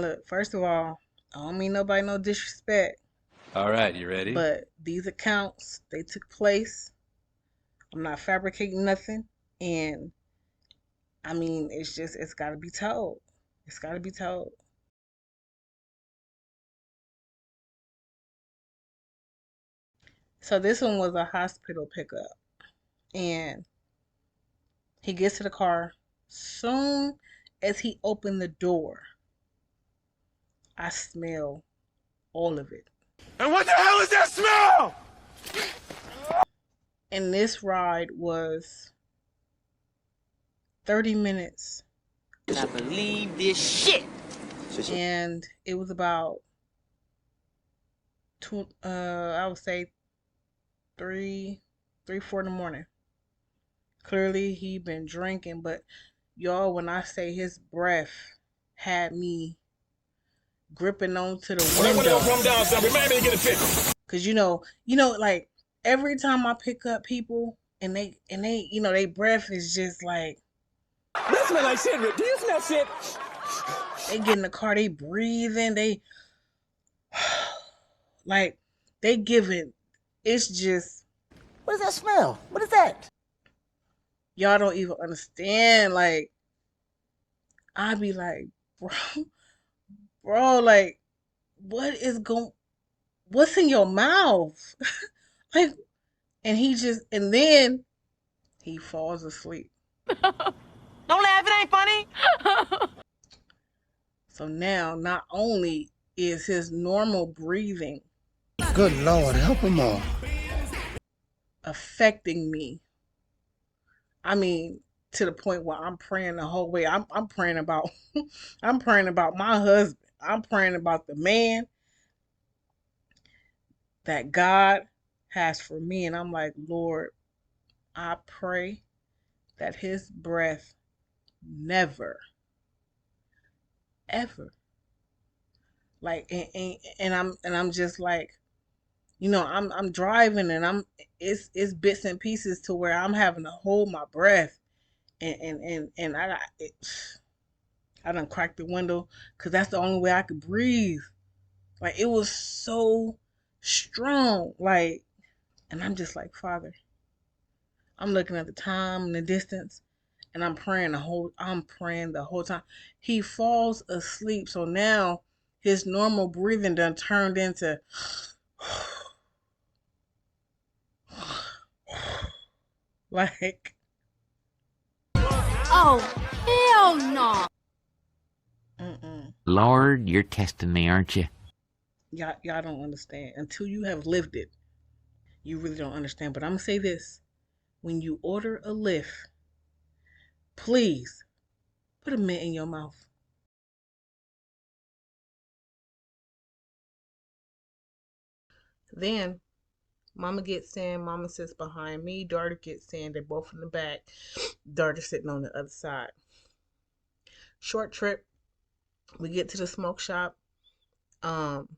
look, first of all, I don't mean nobody no disrespect, All right, you ready? but these accounts, they took place. I'm not fabricating nothing. And I mean, it's got to be told. It's got to be told. So this one was a hospital pickup. And he gets to the car. Soon as he opened the door, I smell all of it. And what the hell is that smell? And this ride was 30 minutes. I believe this shit. And it was about I would say 4 in the morning. Clearly he been drinking, but y'all, when I say his breath had me gripping onto the window. Come down, son. Remind me to get it fixed. Cause like every time I pick up people and they they breath is just like, That smell like shit, Rick. Do you smell shit? they get in the car, they breathing, they like they giving. It's just, What does that smell? What is that? y'all don't even understand. Like, I be like, bro, like, what's in your mouth? Like, and then he falls asleep. Don't laugh, it ain't funny. So now, not only is his normal breathing Good Lord, help him all. affecting me, I mean, to the point where I'm praying the whole way. I'm praying about I'm praying about my husband. I'm praying about the man that God has for me. And I'm like, Lord, I pray that his breath never, ever, like, and I'm just like, I'm driving and it's bits and pieces to where I'm having to hold my breath, and I done cracked the window because that's the only way I could breathe. Like, it was so strong, like, and I'm just like, Father, I'm looking at the time and the distance, and I'm praying the whole time. He falls asleep, so now his normal breathing done turned into like, Oh, hell no. Lord, you're testing me, aren't you? y'all don't understand until you have lived it. You really don't understand. But I'm gonna say this: when you order a lift, please put a mint in your mouth. Then Mama gets in, Mama sits behind me, daughter gets in, they're both in the back, daughter sitting on the other side. Short trip, we get to the smoke shop. Um,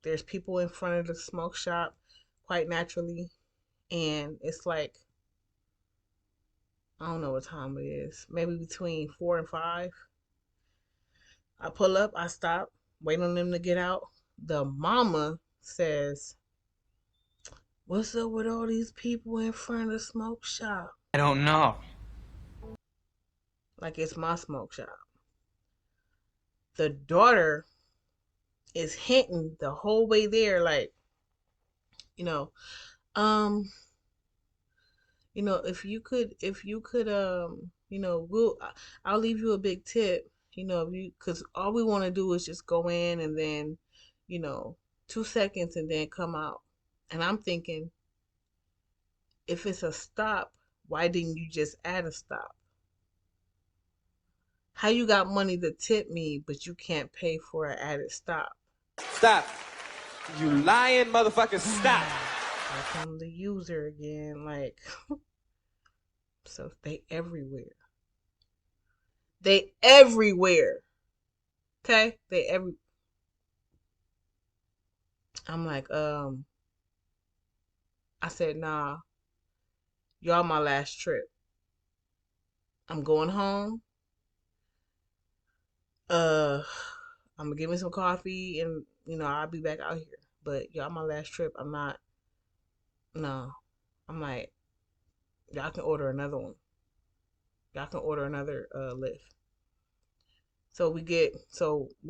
there's people in front of the smoke shop quite naturally, and it's like, I don't know what time it is, maybe between 4 and 5. I pull up, I stop, wait on them to get out. The mama says, "What's up with all these people in front of the smoke shop?" I don't know. Like it's my smoke shop. The daughter is hinting the whole way there, like, you know, um, I'll leave you a big tip, if you, because all we want to do is just go in and then, you know, 2 seconds and then come out. And I'm thinking, if it's a stop, why didn't you just add a stop? How you got money to tip me, but you can't pay for an added stop? Stop. You lying motherfucker, stop. Here come the user again, like, so they everywhere. They everywhere. Okay? I'm like, I said, nah, y'all my last trip. I'm going home. Uh I'm gonna get me some coffee and I'll be back out here. But y'all, my last trip, I'm not. No, I'm like, y'all can order another one. Y'all can order another Lyft. So we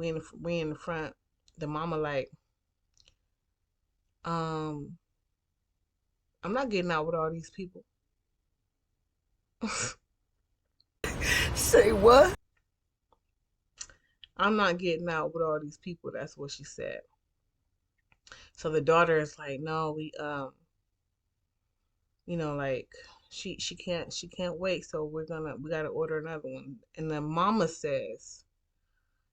in the front. The mama like, I'm not getting out with all these people. Say what? I'm not getting out with all these people. That's what she said. So the daughter is like, no, we like she can't wait. So we gotta order another one. And the mama says,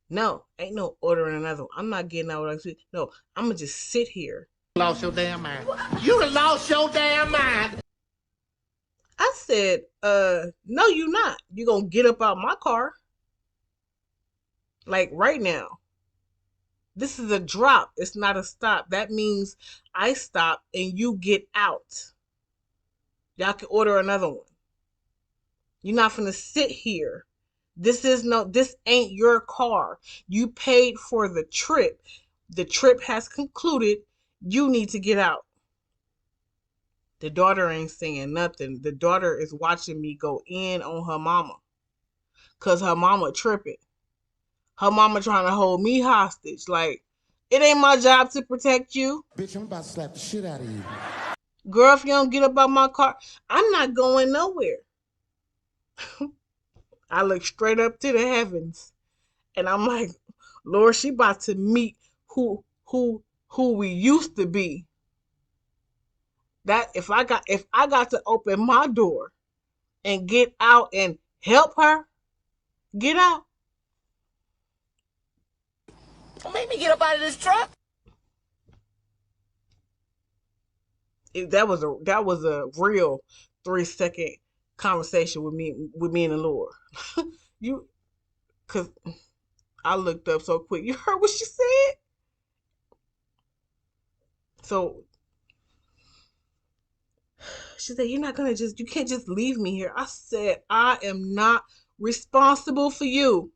no, ain't no ordering another one. I'm not getting out with all these people. No, I'm gonna just sit here. Lost your damn mind. You done lost your damn mind. I said, no, you not. You gonna get up out my car. Like right now. This is a drop. It's not a stop. That means I stop and you get out. Y'all can order another one. You're not gonna sit here. This ain't your car. You paid for the trip. The trip has concluded. You need to get out. The daughter ain't saying nothing. The daughter is watching me go in on her mama. Cause her mama tripping. Her mama trying to hold me hostage. Like, it ain't my job to protect you. Bitch, I'm about to slap the shit out of you. Girl, if you don't get up out my car, I'm not going nowhere. I look straight up to the heavens. And I'm like, Lord, she about to meet who we used to be. That if I got to open my door and get out and help her get out. Don't make me get up out of this truck. That was a real 3-second conversation with me and the Lord. Cause I looked up so quick. You heard what she said? So she said, you can't just leave me here. I said, I am not responsible for you.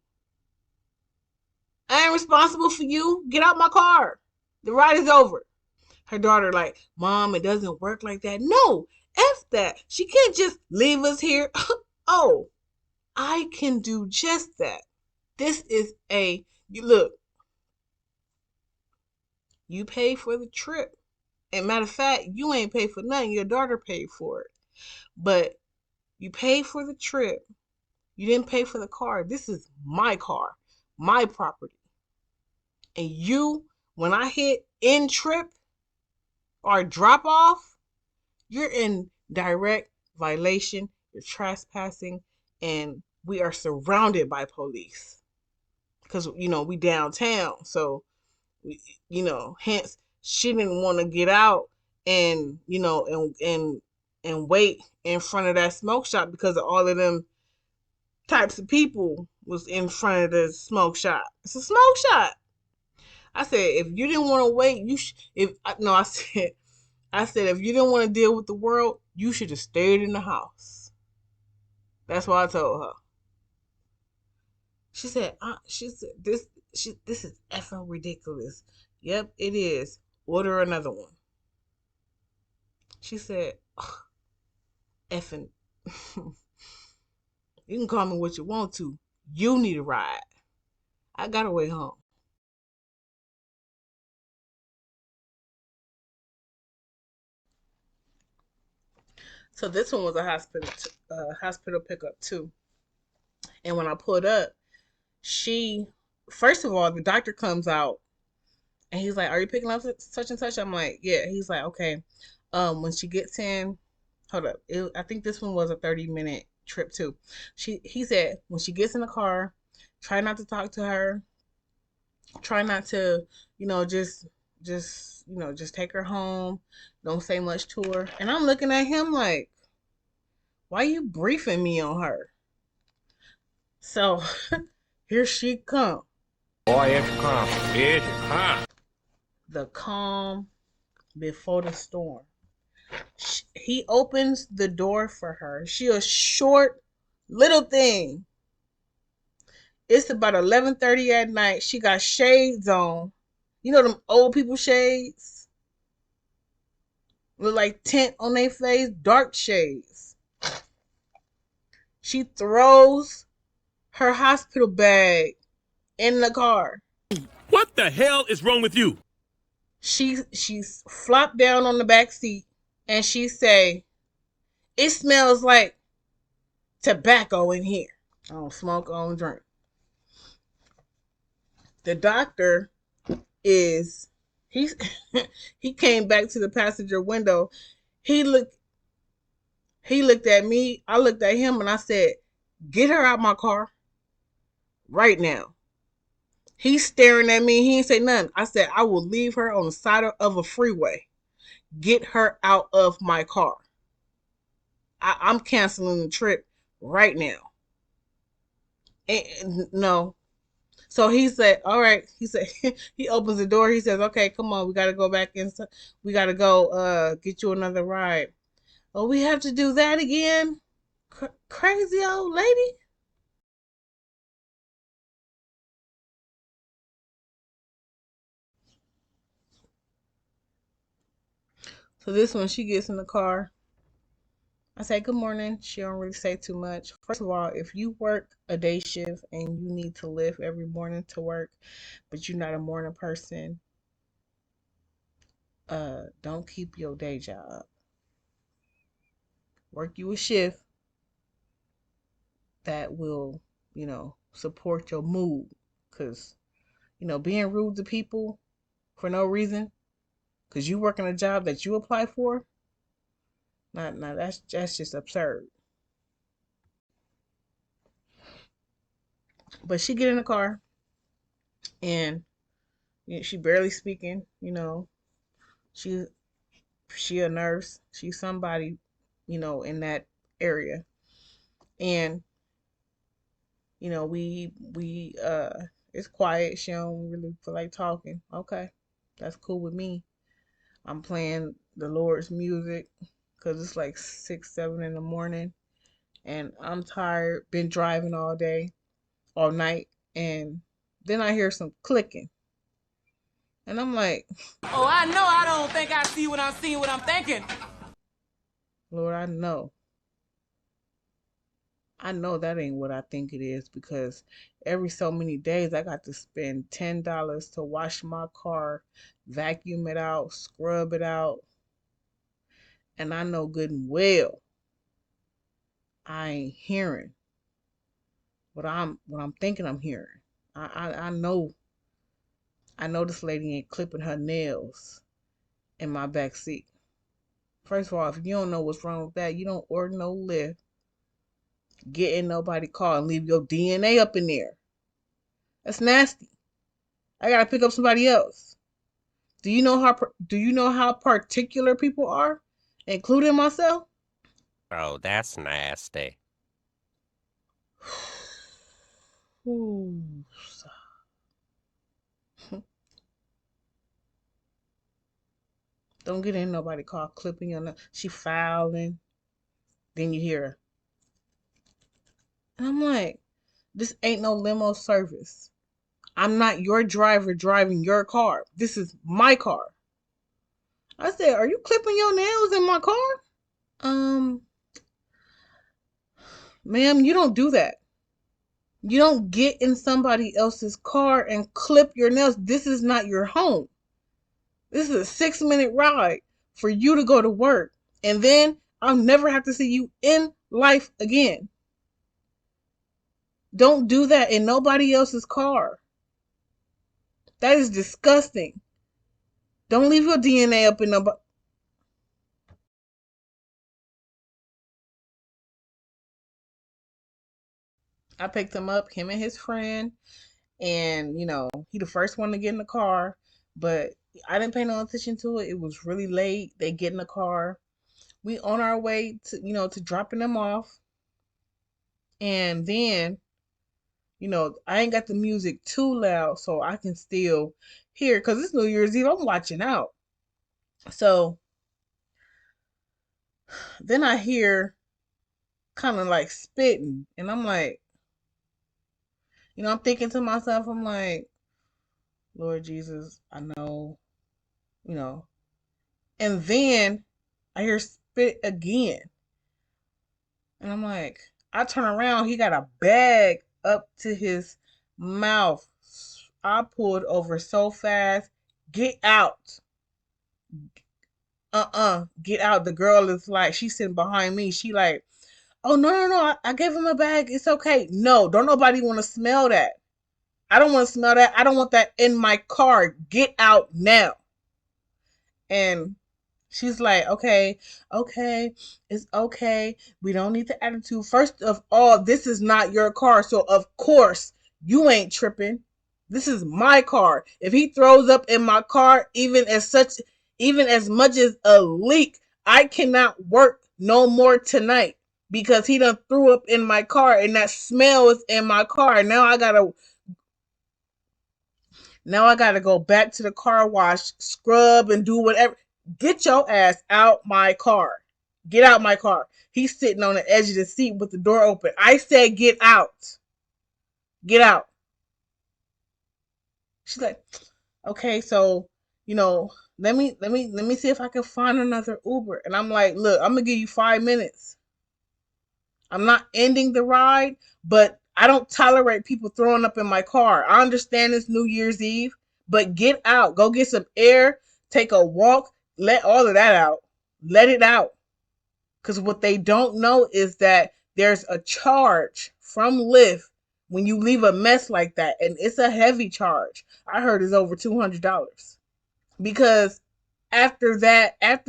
I ain't responsible for you. Get out my car. The ride is over. Her daughter like, Mom, it doesn't work like that. No, F that. She can't just leave us here. Oh, I can do just that. This is look, you pay for the trip. And matter of fact, you ain't paid for nothing. Your daughter paid for it. But you paid for the trip. You didn't pay for the car. This is my car, my property. And you, when I hit end trip or drop off, you're in direct violation. You're trespassing. And we are surrounded by police. Because, we downtown. So, hence, she didn't want to get out and wait in front of that smoke shop because of all of them types of people was in front of the smoke shop. It's a smoke shop. I said, if you didn't want to wait, I said, if you didn't want to deal with the world, you should have stayed in the house. That's what I told her. She said, this is effing ridiculous. Yep, it is. Order another one. She said, effing. You can call me what you want to. You need a ride. I got to way home. So this one was a hospital pickup too. And when I pulled up, first of all, the doctor comes out and he's like, are you picking up such and such? I'm like, yeah. He's like, okay. When she gets in, hold up. I think this one was a 30-minute trip too. He said, when she gets in the car, try not to talk to her. Try not to, just take her home. Don't say much to her. And I'm looking at him like, why are you briefing me on her? So here she come. Boy, it's calm. It's calm. The calm before the storm. He opens the door for her. She a short little thing. It's about 11:30 at night. She got shades on. You know them old people shades? With like tint on their face, dark shades. She throws her hospital bag in the car. What the hell is wrong with you? She's flopped down on the back seat and she say, "It smells like tobacco in here. I don't smoke, I don't drink." The doctor is he he came back to the passenger window. He looked at me, I looked at him, and I said, "Get her out my car right now." He's staring at me. He didn't say nothing. I said, "I will leave her on the side of a freeway. Get her out of my car. I'm canceling the trip right now." And no. So he said, "All right." He said, he opens the door. He says, "Okay, come on. We got to go back inside. We got to go get you another ride." "Oh, we have to do that again?" Crazy old lady. So this one, she gets in the car. I say, "Good morning." She don't really say too much. First of all, if you work a day shift and you need to live every morning to work, but you're not a morning person, don't keep your day job. Work you a shift that will, support your mood. Because, being rude to people for no reason, because you working a job that you apply for, that's just absurd. But she get in the car and she barely speaking, she she a nurse, she's somebody, in that area. And we it's quiet. She don't really feel like talking. Okay, that's cool with me. I'm playing the Lord's music because it's like 6, 7 in the morning, and I'm tired. Been driving all day, all night, and then I hear some clicking, and I'm like, Oh, I know I don't think I see what I'm seeing, what I'm thinking. Lord, I know that ain't what I think it is, because every so many days I got to spend $10 to wash my car, vacuum it out, scrub it out, and I know good and well I ain't hearing what I'm thinking I'm hearing. I know this lady ain't clipping her nails in my back seat. First of all, if you don't know what's wrong with that, you don't order no lift, get in nobody's car and leave your DNA up in there. That's nasty. I gotta pick up somebody else. Do you know how particular people are, including myself? Oh, that's nasty. Ooh. Don't get in nobody car clipping your nails. She fouling. Then you hear her. And I'm like, this ain't no limo service. I'm not your driver driving your car. This is my car. I said, "Are you clipping your nails in my car?" Ma'am, you don't do that. You don't get in somebody else's car and clip your nails. This is not your home. This is a 6-minute ride for you to go to work. And then I'll never have to see you in life again. Don't do that in nobody else's car. That is disgusting. Don't leave your DNA up in nobody. I picked him up, him and his friend, and he the first one to get in the car, but I didn't pay no attention to it. It was really late. They get in the car. We on our way to to dropping them off, and then I ain't got the music too loud so I can still hear, because it's New Year's Eve. I'm watching out. So then I hear kind of like spitting, and I'm like, I'm thinking to myself, I'm like, Lord Jesus, I know, you know. And then I hear spit again. And I'm like, I turn around, he got a bag up to his mouth. I pulled over so fast. Get out. Get out. The girl is like, she's sitting behind me. She like, oh, no. I gave him a bag. It's okay. No, don't nobody want to smell that. I don't want to smell that. I don't want that in my car. Get out now. And she's like, okay, it's okay. We don't need the attitude. First of all, this is not your car. So, of course, you ain't tripping. This is my car. If he throws up in my car, even as much as a leak, I cannot work no more tonight because he done threw up in my car and that smell is in my car. Now I gotta go back to the car wash, scrub, and do whatever. Get your ass out my car. Get out my car. He's sitting on the edge of the seat with the door open. I said get out. Get out. She's like, okay, so, let me see if I can find another Uber. And I'm like, look, I'm gonna give you 5 minutes. I'm not ending the ride, but I don't tolerate people throwing up in my car. I understand it's New Year's Eve, but get out. Go get some air. Take a walk. Let all of that out. Let it out. Because what they don't know is that there's a charge from Lyft when you leave a mess like that. And it's a heavy charge. I heard it's over $200. Because after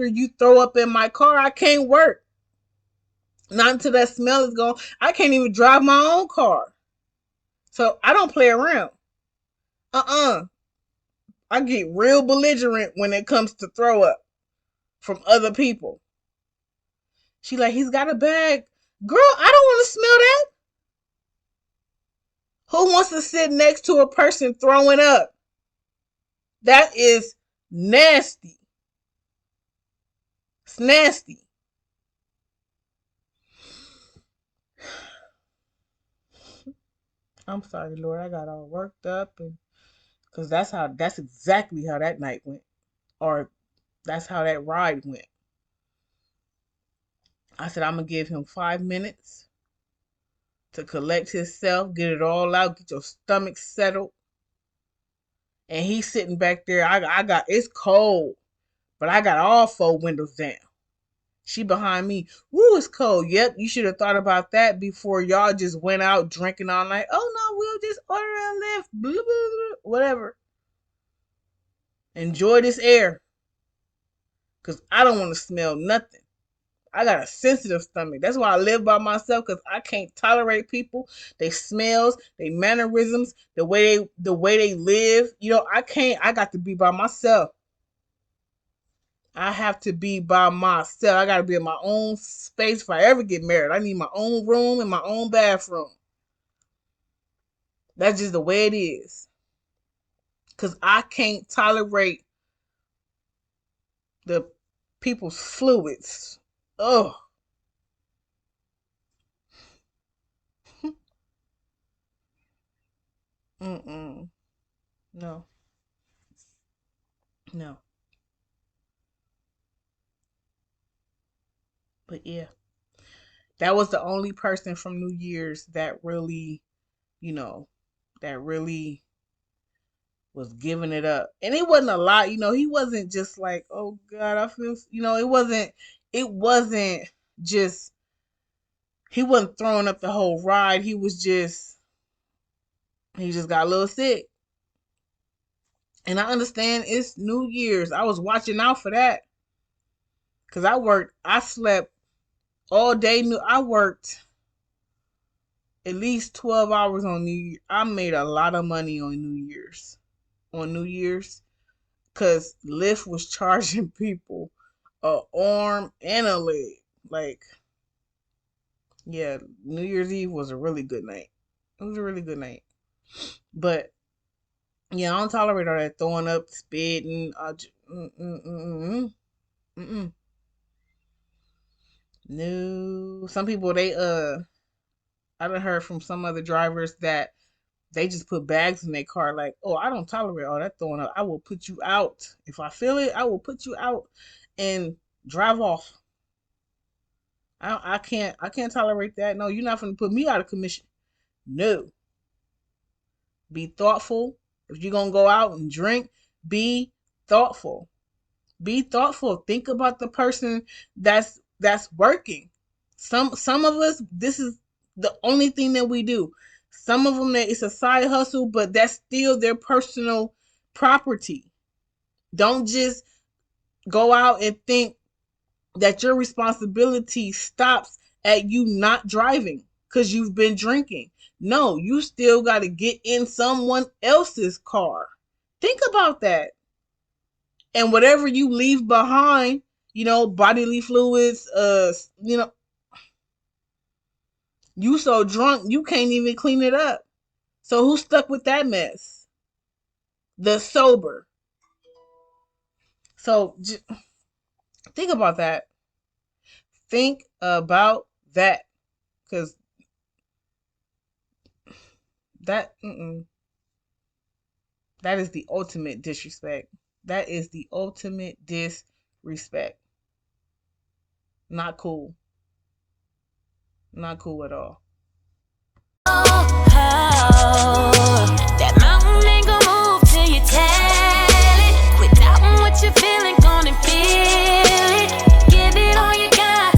you throw up in my car, I can't work. Not until that smell is gone. I can't even drive my own car. So I don't play around. I get real belligerent when it comes to throw up from other people. She like, he's got a bag. Girl, I don't want to smell that. Who wants to sit next to a person throwing up? That is nasty. It's nasty. I'm sorry, Lord. I got all worked up, and because that's exactly how that night went, or that's how that ride went. I said I'm gonna give him 5 minutes to collect himself, get it all out, get your stomach settled. And he's sitting back there. It's cold, but I got all 4 windows down. She behind me. Woo, it's cold. Yep, you should have thought about that before y'all just went out drinking all night. Oh no, we'll just order a Lyft. Blah, blah, blah, whatever. Enjoy this air. Because I don't want to smell nothing. I got a sensitive stomach. That's why I live by myself, because I can't tolerate people. They smells, they mannerisms, the way they live. I got to be by myself. I have to be by myself. I got to be in my own space if I ever get married. I need my own room and my own bathroom. That's just the way it is. Because I can't tolerate the people's fluids. Ugh. No. No. But yeah, that was the only person from New Year's that really, that really was giving it up. And it wasn't a lot, he wasn't just like, oh God, I feel, it wasn't just, he wasn't throwing up the whole ride. He just got a little sick. And I understand it's New Year's. I was watching out for that. Because I slept all day. I worked at least 12 hours on New Year's. I made a lot of money on New Year's. Because Lyft was charging people an arm and a leg. Like, yeah, New Year's Eve was a really good night. It was a really good night. But, yeah, I don't tolerate all that throwing up, spitting. No. Some people, I done heard from some other drivers that They just put bags in their car like, oh, I don't tolerate all that throwing up. I will put you out. If I feel it, I will put you out and drive off. I can't tolerate that. No, you're not gonna put me out of commission. No. Be thoughtful. If you're gonna go out and drink, be thoughtful. Be thoughtful. Think about the person that's working. Some of us, this is the only thing that we do. Some of them, it's a side hustle, but that's still their personal property. Don't just go out and think that your responsibility stops at you not driving because you've been drinking. No, you still got to get in someone else's car. Think about that. And whatever you leave behind, bodily fluids, you so drunk you can't even clean it up. So who's stuck with that mess? The sober. So think about that. Think about that. Because that is the ultimate disrespect. That is the ultimate disrespect. Not cool. Not cool at all.